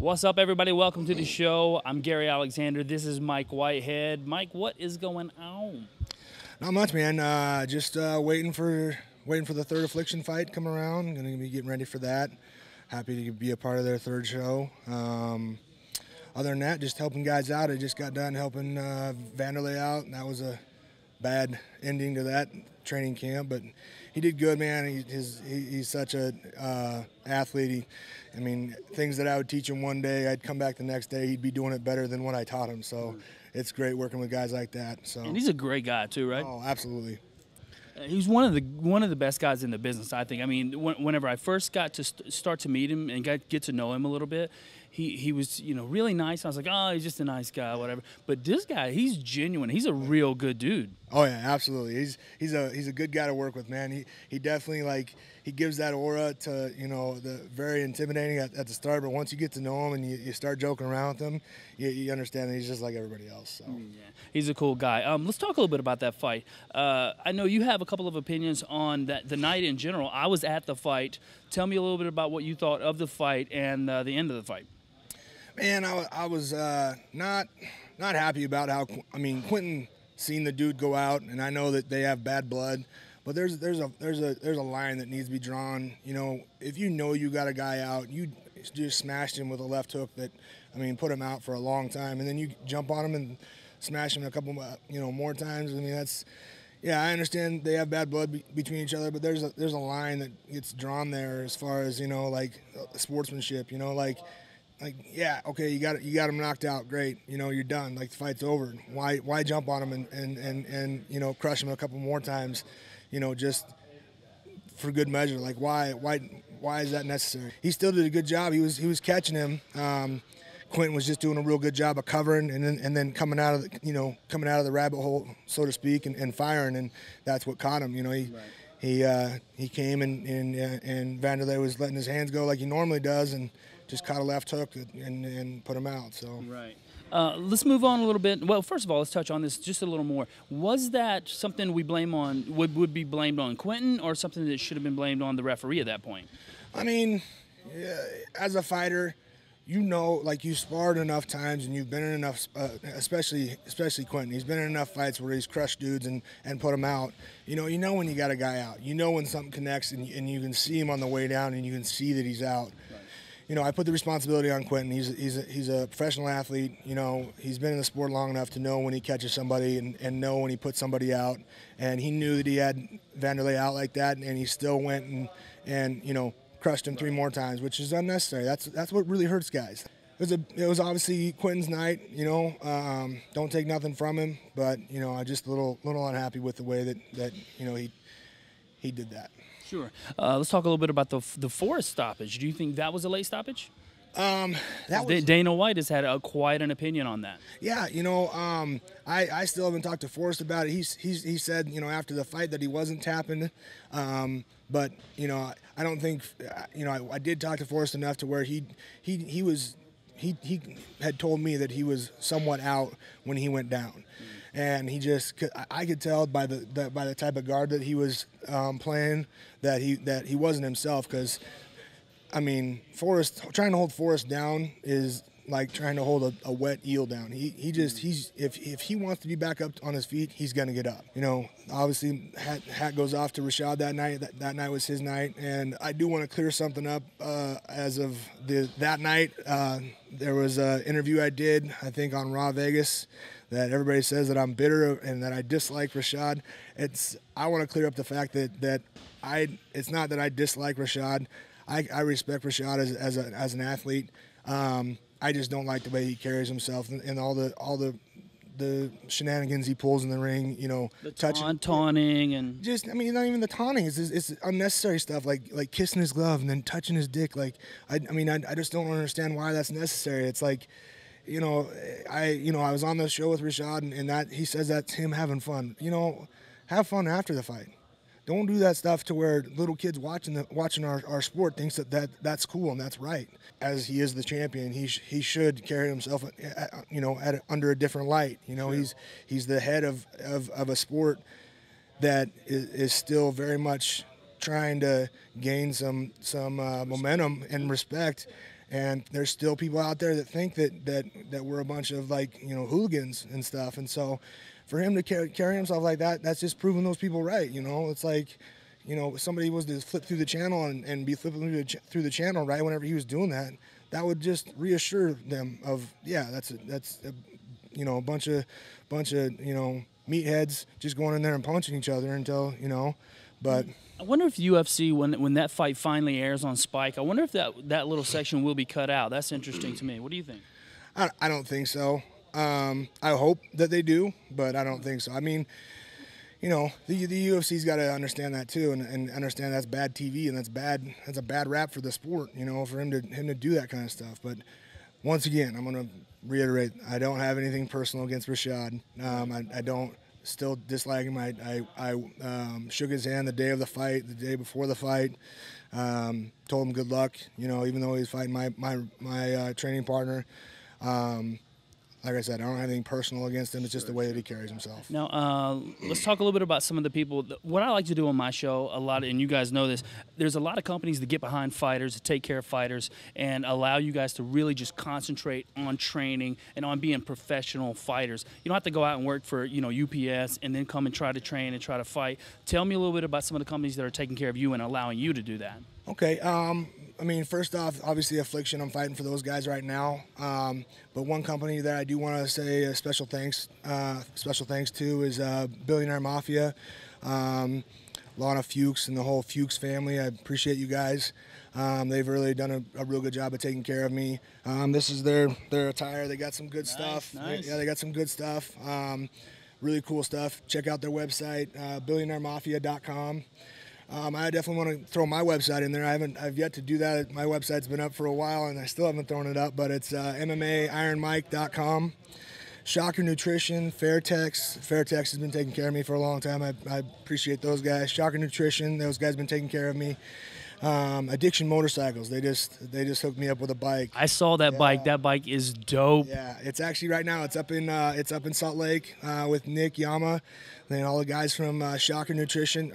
What's up, everybody? Welcome to the show. I'm Gary Alexander. This is Mike Whitehead. Mike, what is going on? Not much, man. Just waiting for the third affliction fight come around. Going to be getting ready for that. Happy to be a part of their third show. Other than that, just helping guys out. I just got done helping Vanderlei out, and that was a bad ending to that training camp. But he did good, man. He's such a athlete. I mean, things that I would teach him one day, I'd come back the next day, he'd be doing it better than what I taught him. So it's great working with guys like that. So. And he's a great guy too, right? Oh, absolutely. He's one of the best guys in the business, I think. I mean, whenever I first got to start to meet him and get to know him a little bit, he was really nice. I was like, oh, he's just a nice guy, whatever. But this guy, he's genuine. He's a real good dude. Oh yeah, absolutely. He's a good guy to work with, man. He definitely he gives that aura to the very intimidating at the start, but once you get to know him and you start joking around with him, you understand that he's just like everybody else. So yeah, he's a cool guy. Let's talk a little bit about that fight. I know you have a couple of opinions on the night in general. I was at the fight. Tell me a little bit about what you thought of the fight and the end of the fight. Man, I was not happy about how Quentin seen the dude go out, and I know that they have bad blood, but there's a line that needs to be drawn. If you got a guy out, you just smashed him with a left hook that, put him out for a long time, and then you jump on him and smash him a couple more times. I understand they have bad blood between each other, but there's a line that gets drawn there as far as sportsmanship. Yeah, okay, you got him knocked out, great. You're done. The fight's over. Why jump on him and crush him a couple more times? Just for good measure. Why is that necessary? He still did a good job. He was catching him. Quentin was just doing a real good job of covering and then coming out of the rabbit hole, so to speak, and firing, and that's what caught him. He came and Vanderlei was letting his hands go like he normally does, and just caught a left hook and put him out. So right. Let's move on a little bit. Well, first of all, let's touch on this just a little more. Was that something we blame on would be blamed on Quentin, or something that should have been blamed on the referee at that point? As a fighter, you sparred enough times and you've been in enough, especially Quentin. He's been in enough fights where he's crushed dudes and put them out. You know when you got a guy out. You know when something connects and you can see him on the way down and you can see that he's out. Right. I put the responsibility on Quentin. He's a professional athlete. He's been in the sport long enough to know when he catches somebody and know when he puts somebody out. And he knew that he had Vanderlei out like that, and he still went and crushed him 3 more times, which is unnecessary. That's what really hurts guys. It was obviously Quentin's night. Don't take nothing from him, but I just a little unhappy with the way that he did that. Sure. Let's talk a little bit about the Forrest stoppage. Do you think that was a late stoppage? Dana White has had quite an opinion on that. Yeah, I still haven't talked to Forrest about it. He said after the fight that he wasn't tapping, but I don't think I did talk to Forrest enough to where he had told me that he was somewhat out when he went down. And I could tell by the type of guard that he was playing that he wasn't himself. Because trying to hold Forrest down is like trying to hold a wet eel down. If he wants to be back up on his feet, he's gonna get up. Obviously hat goes off to Rashad that night. That night was his night, and I do want to clear something up. As of that night, there was an interview I did, I think, on Raw Vegas, that everybody says that I'm bitter and that I dislike Rashad. I want to clear up the fact that it's not that I dislike Rashad. I respect Rashad as an athlete. I just don't like the way he carries himself and all the shenanigans he pulls in the ring. The taunting and just not even the taunting. It's unnecessary stuff like kissing his glove and then touching his dick. I just don't understand why that's necessary. It's like. I was on the show with Rashad, and that he says that's him having fun. Have fun after the fight. Don't do that stuff to where little kids watching our sport thinks that's cool and that's right. As he is the champion, he should carry himself, under a different light. Sure. He's the head of a sport that is still very much trying to gain some momentum and respect. And there's still people out there that think that we're a bunch of, like, you know, hooligans and stuff. And so for him to carry himself like that, that's just proving those people right. You know, it's like, you know, if somebody was to flip through the channel and be flipping through the channel right whenever he was doing that, that would just reassure them of, yeah, that's you know, a bunch of you know, meatheads just going in there and punching each other until, you know. But I wonder if UFC, when that fight finally airs on Spike, I wonder if that little section will be cut out. That's interesting to me. What do you think? I don't think so. I hope that they do, but I don't think so. I mean, you know, the UFC's got to understand that too, and understand that's bad TV and that's a bad rap for the sport. You know, for him to do that kind of stuff. But once again, I'm gonna reiterate, I don't have anything personal against Rashad. I don't still dislike him. I shook his hand the day of the fight, the day before the fight. Told him good luck. You know, even though he was fighting my training partner. Like I said, I don't have anything personal against him. It's just the way that he carries himself. Now, let's talk a little bit about some of the people. What I like to do on my show a lot, and you guys know this, there's a lot of companies that get behind fighters, that take care of fighters, and allow you guys to really just concentrate on training and on being professional fighters. You don't have to go out and work for, you know, UPS and then come and try to train and try to fight. Tell me a little bit about some of the companies that are taking care of you and allowing you to do that. Okay. I mean, first off, obviously Affliction, I'm fighting for those guys right now. But one company that I do want to say a special thanks to is Billionaire Mafia, Lana Fuchs and the whole Fuchs family. I appreciate you guys. They've really done a real good job of taking care of me. This is their attire. They got some good stuff. Nice. Yeah, they got some good stuff. Really cool stuff. Check out their website, billionairemafia.com. I definitely want to throw my website in there. I've yet to do that. My website's been up for a while, and I still haven't thrown it up. But it's MMAironmike.com. Shocker Nutrition, Fairtex. Fairtex has been taking care of me for a long time. I appreciate those guys. Shocker Nutrition, those guys have been taking care of me. Addiction Motorcycles. They just hooked me up with a bike. I saw that bike. That bike is dope. Yeah, it's actually right now. It's up in Salt Lake with Nick Yama, and all the guys from Shocker Nutrition,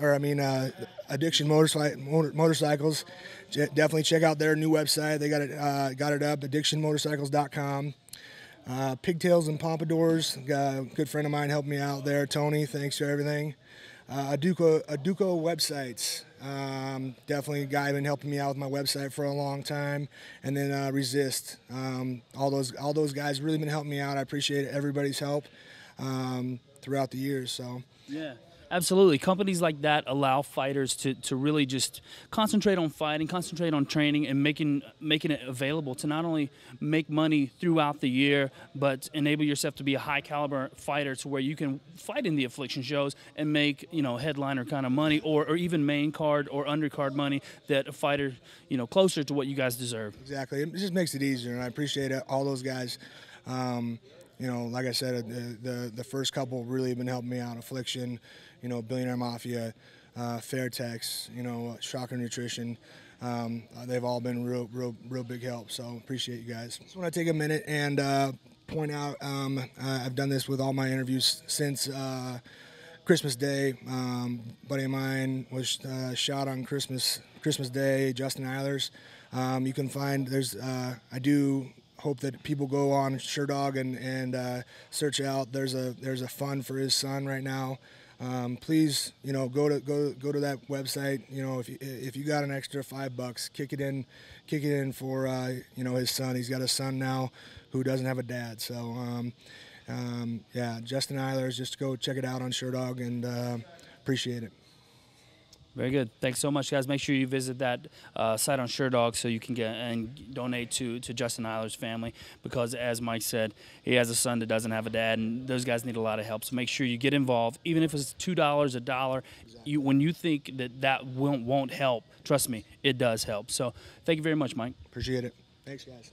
Addiction Motorcycles. Definitely check out their new website. They got it up, addictionmotorcycles.com. Pigtails and Pompadours. A good friend of mine helped me out there. Tony, thanks for everything. Aduco websites. Definitely a guy been helping me out with my website for a long time. And then Resist. All those guys really been helping me out. I appreciate everybody's help throughout the years. So yeah. Absolutely. Companies like that allow fighters to really just concentrate on fighting, concentrate on training, and making it available to not only make money throughout the year, but enable yourself to be a high caliber fighter to where you can fight in the Affliction shows and make, you know, headliner kind of money or even main card or undercard money that a fighter, you know, closer to what you guys deserve. Exactly. It just makes it easier, and I appreciate it, all those guys. You know, like I said, the first couple really have been helping me out. Affliction, you know, Billionaire Mafia, Fairtex, you know, Shocker Nutrition. They've all been real big help. So appreciate you guys. Just want to take a minute and point out, I've done this with all my interviews since Christmas Day. Buddy of mine was shot on Christmas Day, Justin Eilers. You can find I do hope that people go on SureDog and search out. There's a fund for his son right now. Please, you know, go to that website. You know, if you got an extra $5, kick it in for you know, his son. He's got a son now who doesn't have a dad. So yeah, Justin Eilers. Just go check it out on SureDog and appreciate it. Very good. Thanks so much, guys. Make sure you visit that site on SureDog so you can get and donate to Justin Eilers' family, because, as Mike said, he has a son that doesn't have a dad, and those guys need a lot of help. So make sure you get involved, even if it's $2, $1. Exactly. When you think that won't help, trust me, it does help. So thank you very much, Mike. Appreciate it. Thanks, guys.